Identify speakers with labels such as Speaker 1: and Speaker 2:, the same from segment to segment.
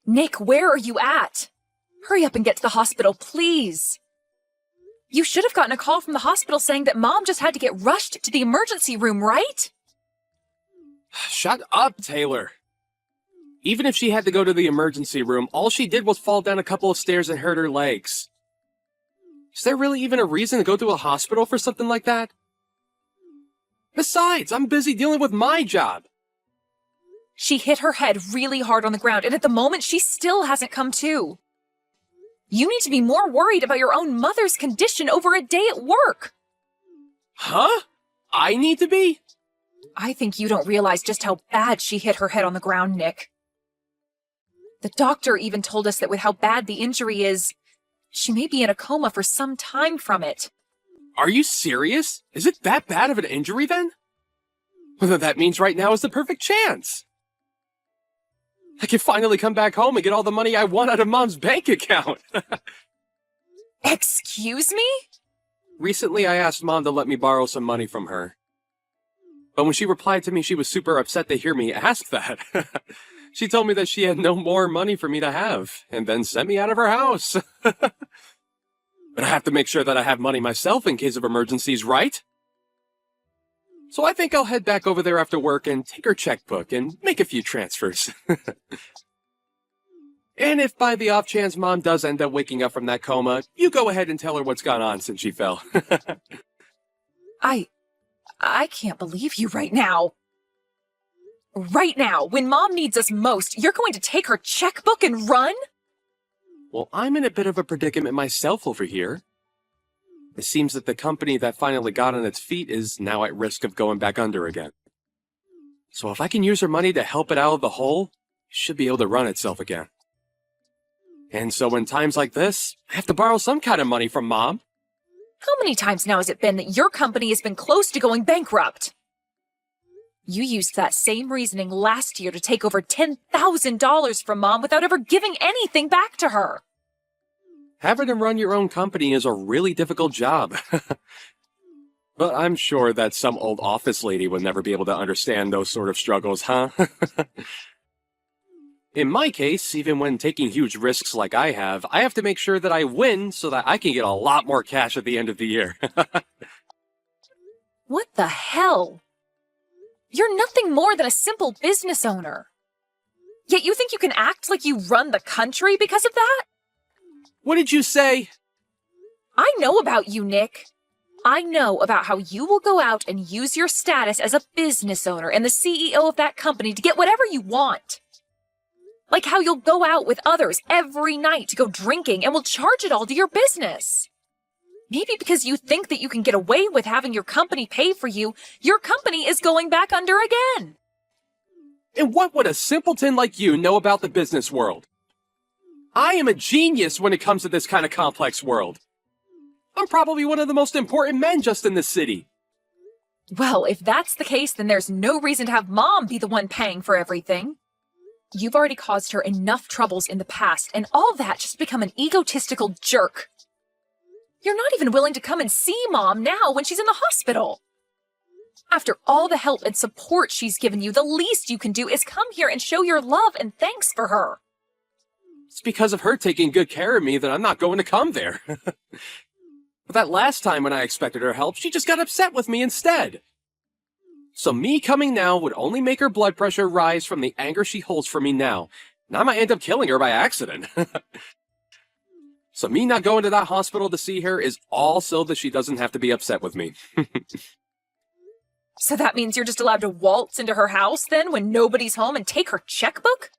Speaker 1: Nick, where are you at? Hurry up and get to the hospital, please. You should have gotten a call from the hospital saying that Mom just had to get rushed to the emergency room, right?
Speaker 2: Shut up, Taylor. Even if she had to go to the emergency room, all she did was fall down a couple of stairs and hurt her legs. Is there really even a reason to go to a hospital for something like that? Besides, I'm busy dealing with my job.
Speaker 1: She hit her head really hard on the ground, and at the moment she still hasn't come to. You need to be more worried about your own mother's condition over a day at work.
Speaker 2: Huh? I need to be?
Speaker 1: I think you don't realize just how bad she hit her head on the ground, Nick. The doctor even told us that with how bad the injury is, she may be in a coma for some time from it.
Speaker 2: Are you serious? Is it that bad of an injury then? Well, that means right now is the perfect chance. I can finally come back home and get all the money I want out of Mom's bank account.
Speaker 1: Excuse me?
Speaker 2: Recently, I asked Mom to let me borrow some money from her. But when she replied to me, she was super upset to hear me ask that. She told me that she had no more money for me to have, and then sent me out of her house. But I have to make sure that I have money myself in case of emergencies, right? So I think I'll head back over there after work and take her checkbook and make a few transfers. And if by the off chance Mom does end up waking up from that coma, you go ahead and tell her what's gone on since she fell.
Speaker 1: I can't believe you right now. Right now, when Mom needs us most, you're going to take her checkbook and run?
Speaker 2: Well, I'm in a bit of a predicament myself over here. It seems that the company that finally got on its feet is now at risk of going back under again. So if I can use her money to help it out of the hole, it should be able to run itself again. And so in times like this, I have to borrow some kind of money from Mom.
Speaker 1: How many times now has it been that your company has been close to going bankrupt? You used that same reasoning last year to take over $10,000 from Mom without ever giving anything back to her.
Speaker 2: Having to run your own company is a really difficult job. But I'm sure that some old office lady would never be able to understand those sort of struggles, huh? In my case, even when taking huge risks like I have to make sure that I win so that I can get a lot more cash at the end of the year.
Speaker 1: What the hell? You're nothing more than a simple business owner. Yet you think you can act like you run the country because of that?
Speaker 2: What did you say?
Speaker 1: I know about you, Nick. I know about how you will go out and use your status as a business owner and the CEO of that company to get whatever you want. Like how you'll go out with others every night to go drinking and will charge it all to your business. Maybe because you think that you can get away with having your company pay for you, your company is going back under again.
Speaker 2: And what would a simpleton like you know about the business world? I am a genius when it comes to this kind of complex world. I'm probably one of the most important men just in this city.
Speaker 1: Well, if that's the case, then there's no reason to have Mom be the one paying for everything. You've already caused her enough troubles in the past, and all that just to become an egotistical jerk. You're not even willing to come and see Mom now when she's in the hospital. After all the help and support she's given you, the least you can do is come here and show your love and thanks for her.
Speaker 2: It's because of her taking good care of me that I'm not going to come there. But that last time when I expected her help, she just got upset with me instead. So me coming now would only make her blood pressure rise from the anger she holds for me now, and I might end up killing her by accident. So me not going to that hospital to see her is all so that she doesn't have to be upset with me.
Speaker 1: So that means you're just allowed to waltz into her house then when nobody's home and take her checkbook?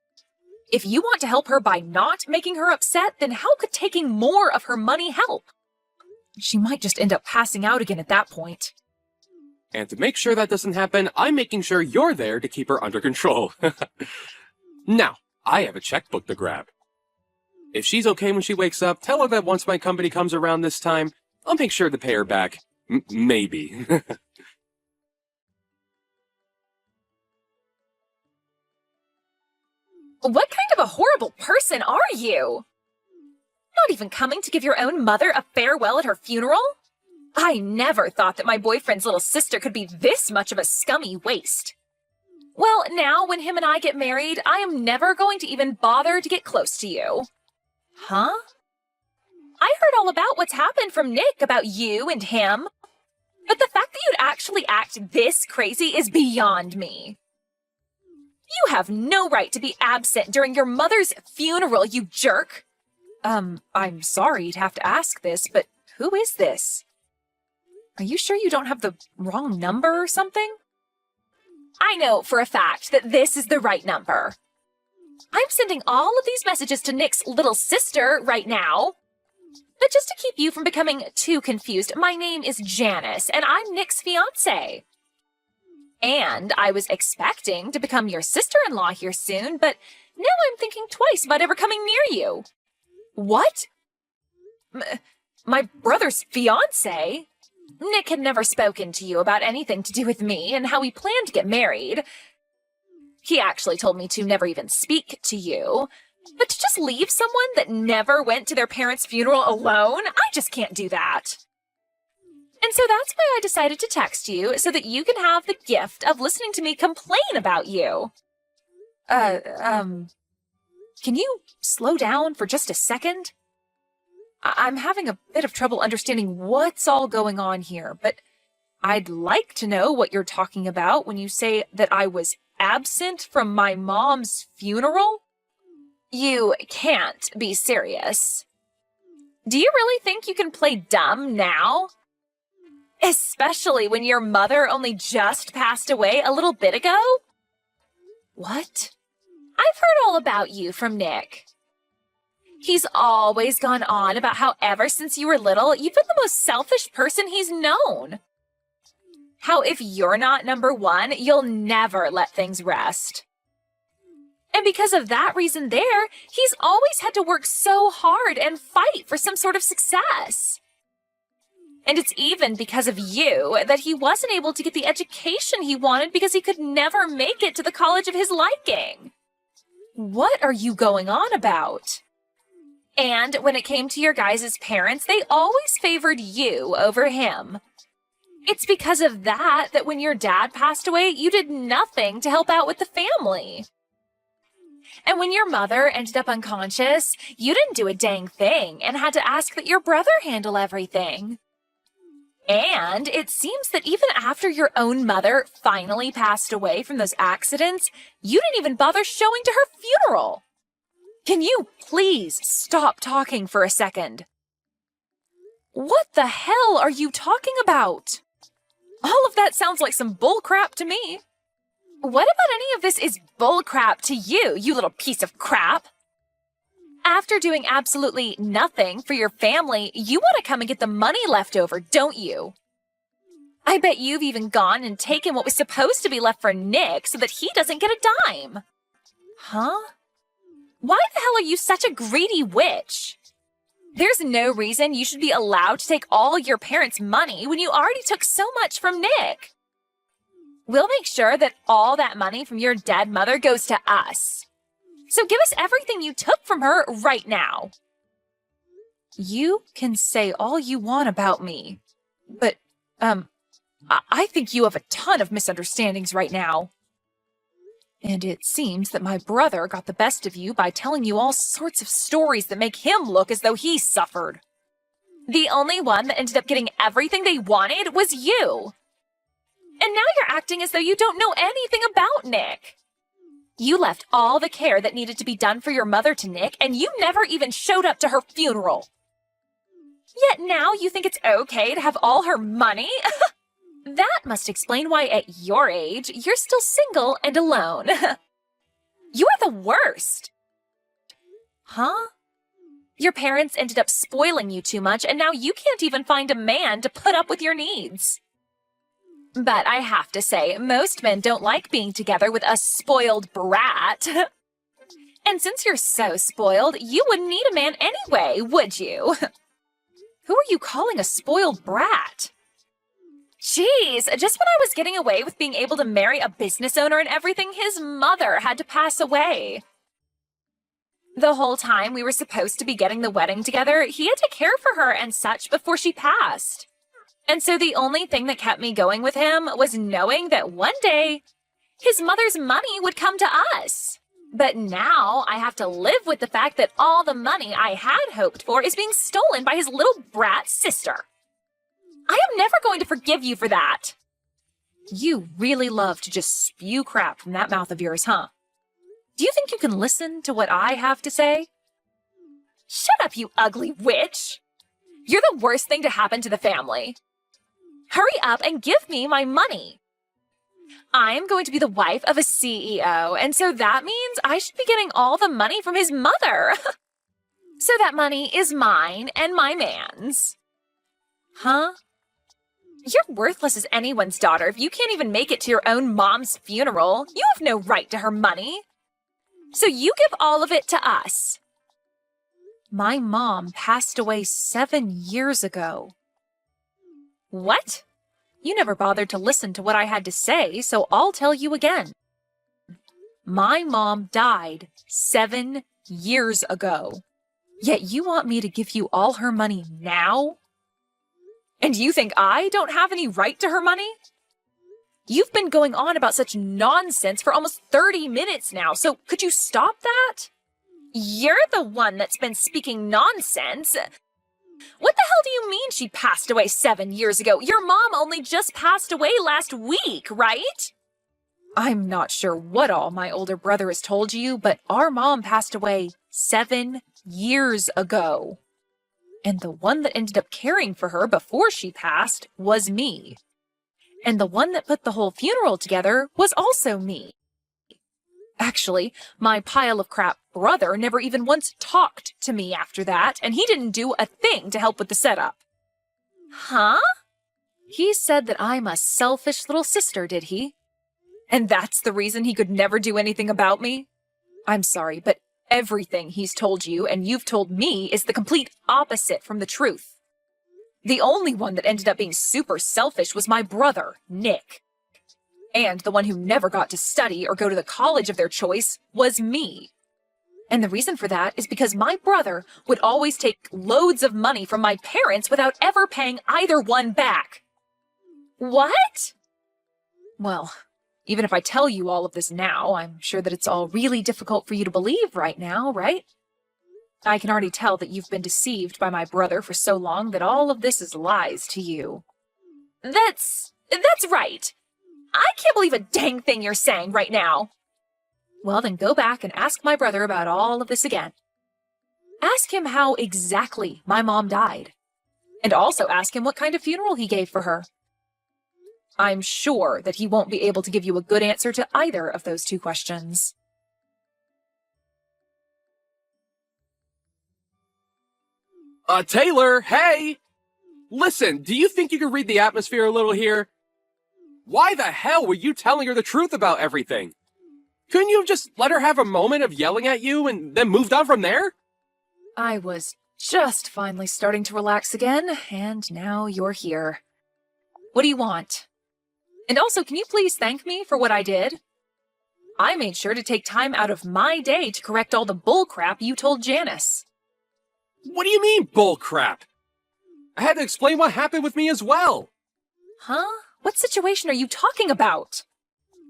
Speaker 1: If you want to help her by not making her upset, then how could taking more of her money help? She might just end up passing out again at that point.
Speaker 2: And to make sure that doesn't happen, I'm making sure you're there to keep her under control. Now, I have a checkbook to grab. If she's okay when she wakes up, tell her that once my company comes around this time, I'll make sure to pay her back. Maybe.
Speaker 1: What kind of a horrible person are you? Not even coming to give your own mother a farewell at her funeral? I never thought that my boyfriend's little sister could be this much of a scummy waste. Well, now when him and I get married, I am never going to even bother to get close to you. Huh? I heard all about what's happened from Nick about you and him. But the fact that you'd actually act this crazy is beyond me. You have no right to be absent during your mother's funeral, you jerk. I'm sorry to have to ask this, but who is this? Are you sure you don't have the wrong number or something? I know for a fact that this is the right number. I'm sending all of these messages to Nick's little sister right now. But just to keep you from becoming too confused, my name is Janice, and I'm Nick's fiancée. And I was expecting to become your sister-in-law here soon, but now I'm thinking twice about ever coming near you. What? My brother's fiancé? Nick had never spoken to you about anything to do with me and how we planned to get married. He actually told me to never even speak to you. But to just leave someone that never went to their parents' funeral alone, I just can't do that. And so that's why I decided to text you, so that you can have the gift of listening to me complain about you. Can you slow down for just a second? I'm having a bit of trouble understanding what's all going on here, but I'd like to know what you're talking about when you say that I was absent from my mom's funeral. You can't be serious. Do you really think you can play dumb now? Especially when your mother only just passed away a little bit ago? What? I've heard all about you from Nick. He's always gone on about how ever since you were little, you've been the most selfish person he's known. How if you're not number one, you'll never let things rest. And because of that reason there, he's always had to work so hard and fight for some sort of success. And it's even because of you that he wasn't able to get the education he wanted because he could never make it to the college of his liking. What are you going on about? And when it came to your guys' parents, they always favored you over him. It's because of that that when your dad passed away, you did nothing to help out with the family. And when your mother ended up unconscious, you didn't do a dang thing and had to ask that your brother handle everything. And it seems that even after your own mother finally passed away from those accidents, you didn't even bother showing to her funeral. Can you please stop talking for a second? What the hell are you talking about? All of that sounds like some bullcrap to me. What about any of this is bullcrap to you, you little piece of crap? After doing absolutely nothing for your family, you want to come and get the money left over, don't you? I bet you've even gone and taken what was supposed to be left for Nick so that he doesn't get a dime. Huh? Why the hell are you such a greedy witch? There's no reason you should be allowed to take all your parents' money when you already took so much from Nick. We'll make sure that all that money from your dead mother goes to us. So give us everything you took from her right now. You can say all you want about me, but, I think you have a ton of misunderstandings right now. And it seems that my brother got the best of you by telling you all sorts of stories that make him look as though he suffered. The only one that ended up getting everything they wanted was you. And now you're acting as though you don't know anything about Nick. You left all the care that needed to be done for your mother to Nick, and you never even showed up to her funeral. Yet now you think it's okay to have all her money? That must explain why at your age, you're still single and alone. You're the worst. Huh? Your parents ended up spoiling you too much, and now you can't even find a man to put up with your needs. But I have to say, most men don't like being together with a spoiled brat. And since you're so spoiled, you wouldn't need a man anyway, would you? Who are you calling a spoiled brat? Jeez, just when I was getting away with being able to marry a business owner and everything, his mother had to pass away. The whole time we were supposed to be getting the wedding together, he had to care for her and such before she passed. And so the only thing that kept me going with him was knowing that one day his mother's money would come to us. But now I have to live with the fact that all the money I had hoped for is being stolen by his little brat sister. I am never going to forgive you for that. You really love to just spew crap from that mouth of yours, huh? Do you think you can listen to what I have to say? Shut up, you ugly witch! You're the worst thing to happen to the family. Hurry up and give me my money. I'm going to be the wife of a CEO, and so that means I should be getting all the money from his mother. So that money is mine and my man's. Huh? You're worthless as anyone's daughter if you can't even make it to your own mom's funeral. You have no right to her money. So you give all of it to us. My mom passed away 7 years ago. What? You never bothered to listen to what I had to say, so I'll tell you again. My mom died 7 years ago. Yet you want me to give you all her money now? And you think I don't have any right to her money? You've been going on about such nonsense for almost 30 minutes now, so could you stop that? You're the one that's been speaking nonsense. What the hell do you mean she passed away 7 years ago? Your mom only just passed away last week, right? I'm not sure what all my older brother has told you, but our mom passed away 7 years ago. And the one that ended up caring for her before she passed was me. And the one that put the whole funeral together was also me. Actually, my pile of crap brother never even once talked to me after that, and he didn't do a thing to help with the setup. Huh? He said that I'm a selfish little sister, did he? And that's the reason he could never do anything about me? I'm sorry, but everything he's told you and you've told me is the complete opposite from the truth. The only one that ended up being super selfish was my brother, Nick. And the one who never got to study or go to the college of their choice was me. And the reason for that is because my brother would always take loads of money from my parents without ever paying either one back. What? Well, even if I tell you all of this now, I'm sure that it's all really difficult for you to believe right now, right? I can already tell that you've been deceived by my brother for so long that all of this is lies to you. That's right. I can't believe a dang thing you're saying right now. Well, then go back and ask my brother about all of this again. Ask him how exactly my mom died. And also ask him what kind of funeral he gave for her. I'm sure that he won't be able to give you a good answer to either of those two questions.
Speaker 2: Taylor, hey! Listen, do you think you can read the atmosphere a little here? Why the hell were you telling her the truth about everything? Couldn't you have just let her have a moment of yelling at you and then moved on from there?
Speaker 1: I was just finally starting to relax again, and now you're here. What do you want? And also, can you please thank me for what I did? I made sure to take time out of my day to correct all the bull crap you told Janice.
Speaker 2: What do you mean, bull crap? I had to explain what happened with me as well.
Speaker 1: Huh? What situation are you talking about?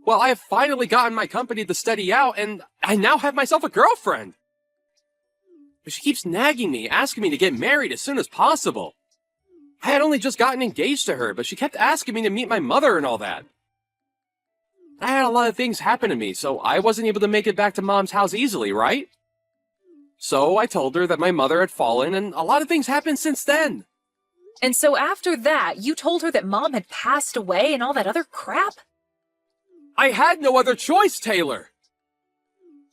Speaker 2: Well, I have finally gotten my company to steady out, and I now have myself a girlfriend. But she keeps nagging me, asking me to get married as soon as possible. I had only just gotten engaged to her, but she kept asking me to meet my mother and all that. I had a lot of things happen to me, so I wasn't able to make it back to Mom's house easily, right? So I told her that my mother had fallen, and a lot of things happened since then.
Speaker 1: And so after that, you told her that Mom had passed away and all that other crap?
Speaker 2: I had no other choice, Taylor!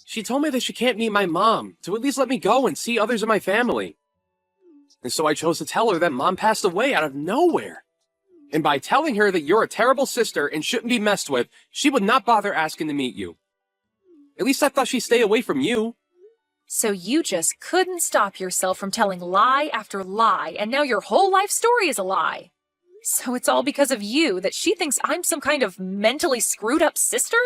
Speaker 2: She told me that she can't meet my mom, to at least let me go and see others in my family. And so I chose to tell her that Mom passed away out of nowhere. And by telling her that you're a terrible sister and shouldn't be messed with, she would not bother asking to meet you. At least I thought she'd stay away from you.
Speaker 1: So you just couldn't stop yourself from telling lie after lie, and now your whole life story is a lie. So it's all because of you that she thinks I'm some kind of mentally screwed up sister?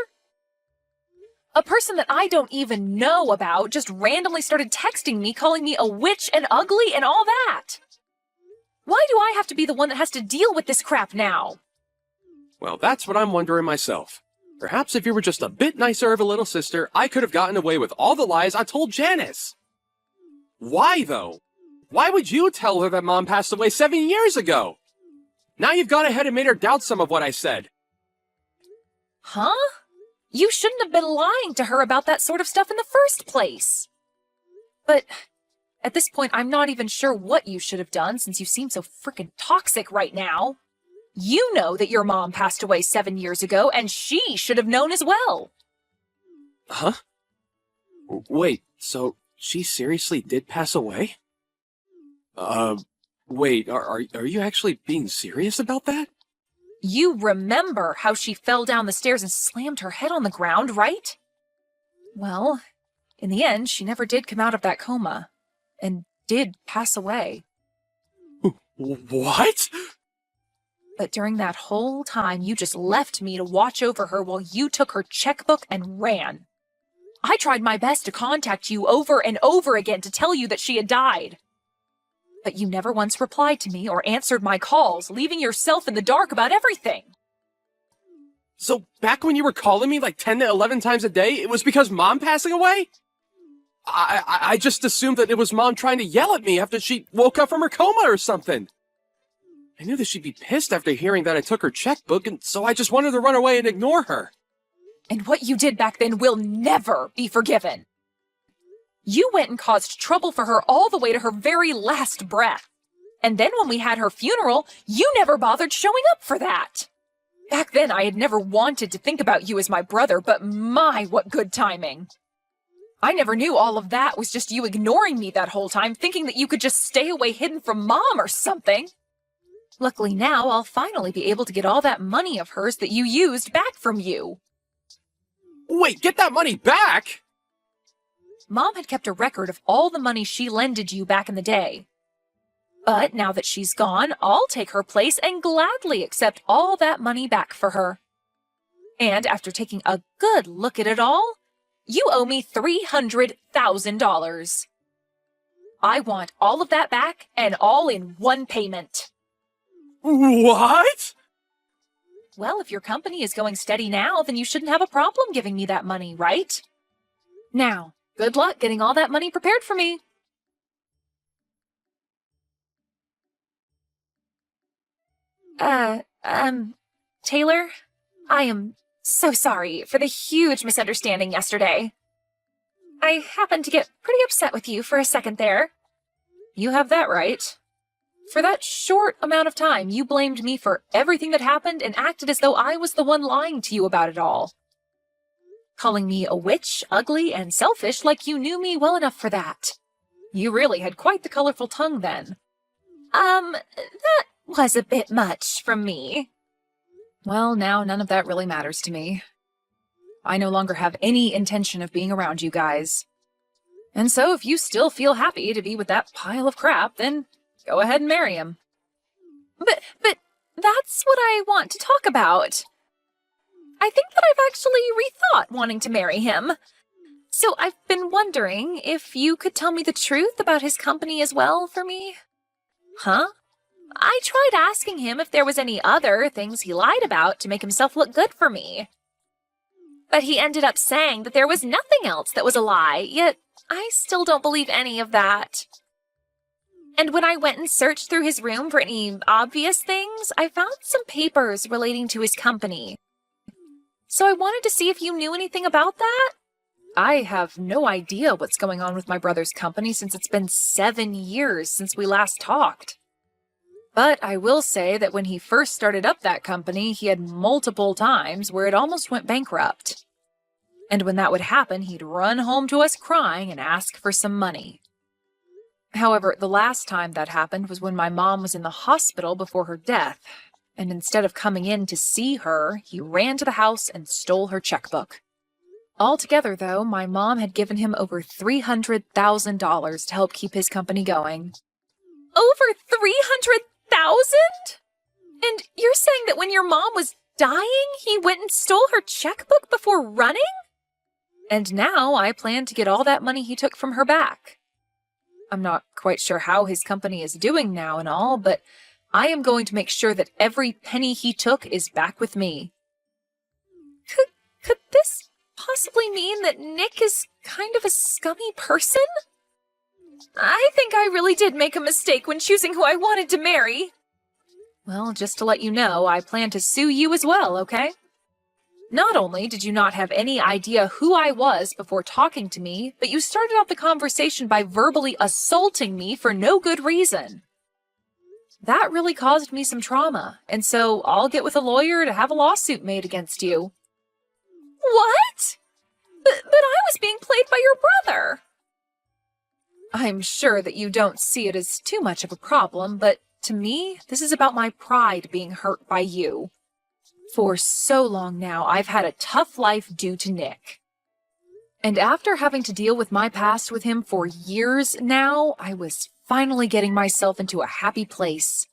Speaker 1: A person that I don't even know about just randomly started texting me, calling me a witch and ugly and all that. Why do I have to be the one that has to deal with this crap now?
Speaker 2: Well, that's what I'm wondering myself. Perhaps if you were just a bit nicer of a little sister, I could have gotten away with all the lies I told Janice. Why, though? Why would you tell her that Mom passed away 7 years ago? Now you've gone ahead and made her doubt some of what I said.
Speaker 1: Huh? You shouldn't have been lying to her about that sort of stuff in the first place. But at this point, I'm not even sure what you should have done since you seem so frickin' toxic right now. You know that your mom passed away 7 years ago, and she should have known as well.
Speaker 2: Huh? Wait, so she seriously did pass away? Wait, are you actually being serious about that?
Speaker 1: You remember how she fell down the stairs and slammed her head on the ground, right? Well, in the end, she never did come out of that coma, and did pass away.
Speaker 2: What?
Speaker 1: But during that whole time, you just left me to watch over her while you took her checkbook and ran. I tried my best to contact you over and over again to tell you that she had died. But you never once replied to me or answered my calls, leaving yourself in the dark about everything.
Speaker 2: So back when you were calling me like 10 to 11 times a day, it was because Mom passing away? I just assumed that it was Mom trying to yell at me after she woke up from her coma or something. I knew that she'd be pissed after hearing that I took her checkbook, and so I just wanted to run away and ignore her.
Speaker 1: And what you did back then will never be forgiven. You went and caused trouble for her all the way to her very last breath. And then when we had her funeral, you never bothered showing up for that. Back then, I had never wanted to think about you as my brother, but my, what good timing. I never knew all of that was just you ignoring me that whole time, thinking that you could just stay away hidden from Mom or something. Luckily now, I'll finally be able to get all that money of hers that you used back from you.
Speaker 2: Wait, get that money back?
Speaker 1: Mom had kept a record of all the money she lended you back in the day. But now that she's gone, I'll take her place and gladly accept all that money back for her. And after taking a good look at it all, you owe me $300,000. I want all of that back and all in one payment.
Speaker 2: What?
Speaker 1: Well, if your company is going steady now, then you shouldn't have a problem giving me that money, right? Now, good luck getting all that money prepared for me. Taylor, I am so sorry for the huge misunderstanding yesterday. I happened to get pretty upset with you for a second there. You have that right. For that short amount of time, you blamed me for everything that happened and acted as though I was the one lying to you about it all. Calling me a witch, ugly, and selfish like you knew me well enough for that. You really had quite the colorful tongue then. That was a bit much from me. Well, now none of that really matters to me. I no longer have any intention of being around you guys. And so if you still feel happy to be with that pile of crap, then go ahead and marry him. But that's what I want to talk about. I think that I've actually rethought wanting to marry him. So I've been wondering if you could tell me the truth about his company as well for me. Huh? I tried asking him if there was any other things he lied about to make himself look good for me. But he ended up saying that there was nothing else that was a lie, yet I still don't believe any of that. And when I went and searched through his room for any obvious things, I found some papers relating to his company. So I wanted to see if you knew anything about that. I have no idea what's going on with my brother's company since it's been 7 years since we last talked. But I will say that when he first started up that company, he had multiple times where it almost went bankrupt. And when that would happen, he'd run home to us crying and ask for some money. However, the last time that happened was when my mom was in the hospital before her death, and instead of coming in to see her, he ran to the house and stole her checkbook. Altogether, though, my mom had given him over $300,000 to help keep his company going. Over $300,000? And you're saying that when your mom was dying, he went and stole her checkbook before running? And now I plan to get all that money he took from her back. I'm not quite sure how his company is doing now and all, but I am going to make sure that every penny he took is back with me. possibly mean that Nick is kind of a scummy person? I think I really did make a mistake when choosing who I wanted to marry. Well, just to let you know, I plan to sue you as well, okay? Not only did you not have any idea who I was before talking to me, but you started off the conversation by verbally assaulting me for no good reason. That really caused me some trauma, and so I'll get with a lawyer to have a lawsuit made against you. What? But I was being played by your brother. I'm sure that you don't see it as too much of a problem, but to me, this is about my pride being hurt by you. For so long now, I've had a tough life due to Nick. And after having to deal with my past with him for years now, I was finally getting myself into a happy place.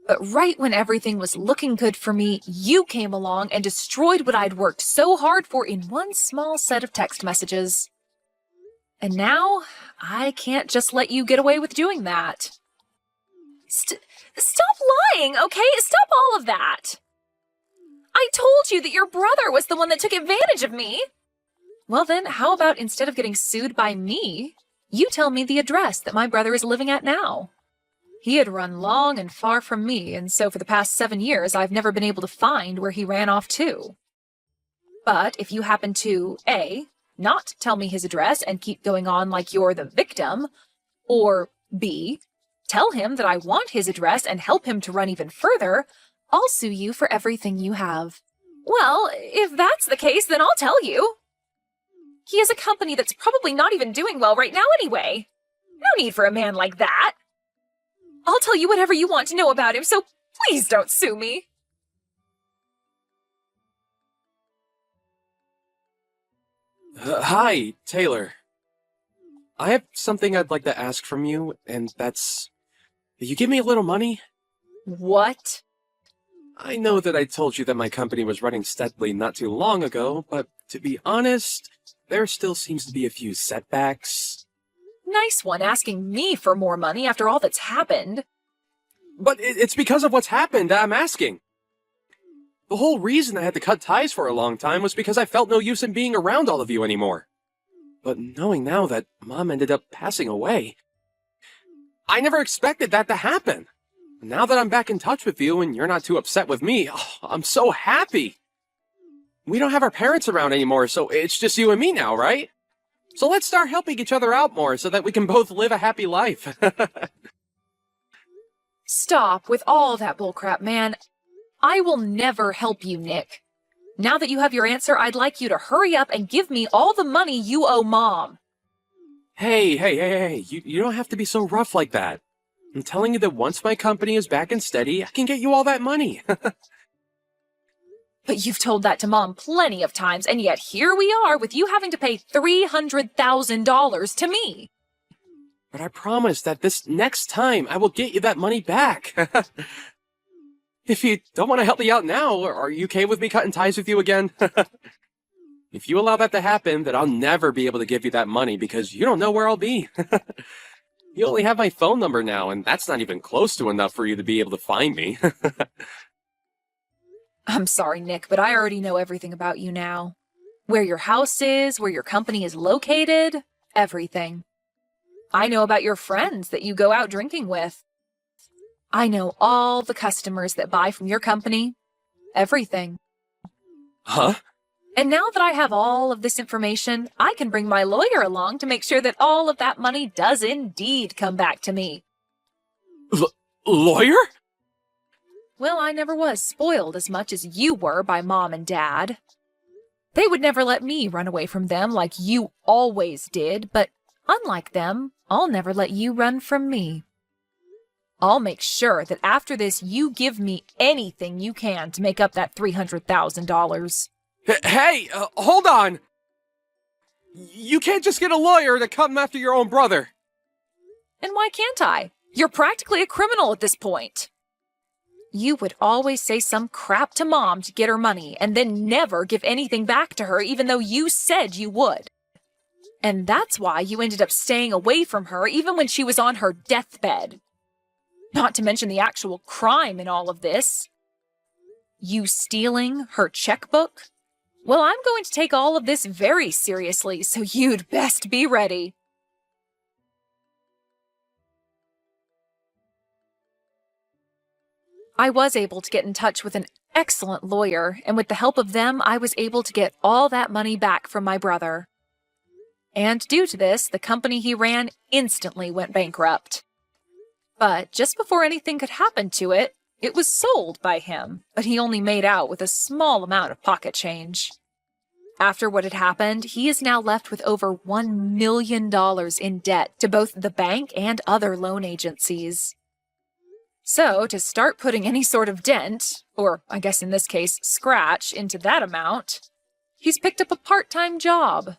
Speaker 1: But right when everything was looking good for me, you came along and destroyed what I'd worked so hard for in one small set of text messages. And now, I can't just let you get away with doing that. Stop lying, okay? Stop all of that. I told you that your brother was the one that took advantage of me. Well then, how about instead of getting sued by me, you tell me the address that my brother is living at now? He had run long and far from me, and so for the past 7 years, I've never been able to find where he ran off to. But if you happen to, A, not tell me his address and keep going on like you're the victim, or B, tell him that I want his address and help him to run even further, I'll sue you for everything you have. Well, if that's the case, then I'll tell you. He has a company that's probably not even doing well right now anyway. No need for a man like that. I'll tell you whatever you want to know about him, so please don't sue me.
Speaker 2: Hi, Taylor. I have something I'd like to ask from you, and that's... You give me a little money?
Speaker 1: What?
Speaker 2: I know that I told you that my company was running steadily not too long ago, but to be honest, there still seems to be a few setbacks.
Speaker 1: Nice one asking me for more money after all that's happened.
Speaker 2: But it's because of what's happened that I'm asking. The whole reason I had to cut ties for a long time was because I felt no use in being around all of you anymore. But knowing now that Mom ended up passing away, I never expected that to happen. Now that I'm back in touch with you and you're not too upset with me, I'm so happy. We don't have our parents around anymore, so it's just you and me now, right? So let's start helping each other out more so that we can both live a happy life.
Speaker 1: Stop with all that bullcrap, man. I will never help you, Nick. Now that you have your answer, I'd like you to hurry up and give me all the money you owe Mom.
Speaker 2: Hey, you don't have to be so rough like that. I'm telling you that once my company is back and steady, I can get you all that money.
Speaker 1: But you've told that to Mom plenty of times, and yet here we are with you having to pay $300,000 to me.
Speaker 2: But I promise that this next time I will get you that money back. If you don't want to help me out now, are you okay with me cutting ties with you again? If you allow that to happen, then I'll never be able to give you that money because you don't know where I'll be. You only have my phone number now, and that's not even close to enough for you to be able to find me.
Speaker 1: I'm sorry, Nick, but I already know everything about you now. Where your house is, where your company is located, everything. I know about your friends that you go out drinking with. I know all the customers that buy from your company. Everything.
Speaker 2: Huh?
Speaker 1: And now that I have all of this information, I can bring my lawyer along to make sure that all of that money does indeed come back to me.
Speaker 2: Lawyer?
Speaker 1: Well, I never was spoiled as much as you were by Mom and Dad. They would never let me run away from them like you always did, but unlike them, I'll never let you run from me. I'll make sure that after this you give me anything you can to make up that $300,000.
Speaker 2: Hey, hold on! You can't just get a lawyer to come after your own brother.
Speaker 1: And why can't I? You're practically a criminal at this point. You would always say some crap to Mom to get her money and then never give anything back to her even though you said you would. And that's why you ended up staying away from her even when she was on her deathbed. Not to mention the actual crime in all of this. You stealing her checkbook, Well, I'm going to take all of this very seriously, so you'd best be ready. I was able to get in touch with an excellent lawyer, and with the help of them, I was able to get all that money back from my brother. And due to this, the company he ran instantly went bankrupt. But just before anything could happen to it, it was sold by him, but he only made out with a small amount of pocket change. After what had happened, he is now left with over $1 million in debt to both the bank and other loan agencies. So, to start putting any sort of dent, or I guess in this case, scratch, into that amount, he's picked up a part-time job.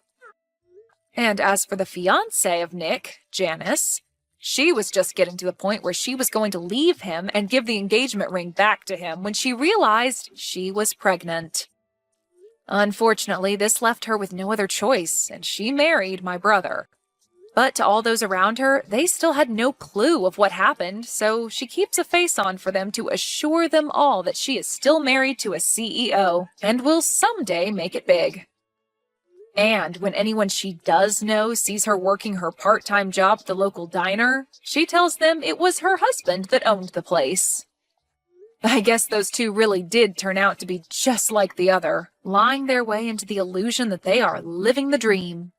Speaker 1: And as for the fiancée of Nick, Janice, she was just getting to the point where she was going to leave him and give the engagement ring back to him when she realized she was pregnant. Unfortunately, this left her with no other choice, and she married my brother. But to all those around her, they still had no clue of what happened, so she keeps a face on for them to assure them all that she is still married to a CEO and will someday make it big. And when anyone she does know sees her working her part-time job at the local diner, she tells them it was her husband that owned the place. I guess those two really did turn out to be just like the other, lying their way into the illusion that they are living the dream.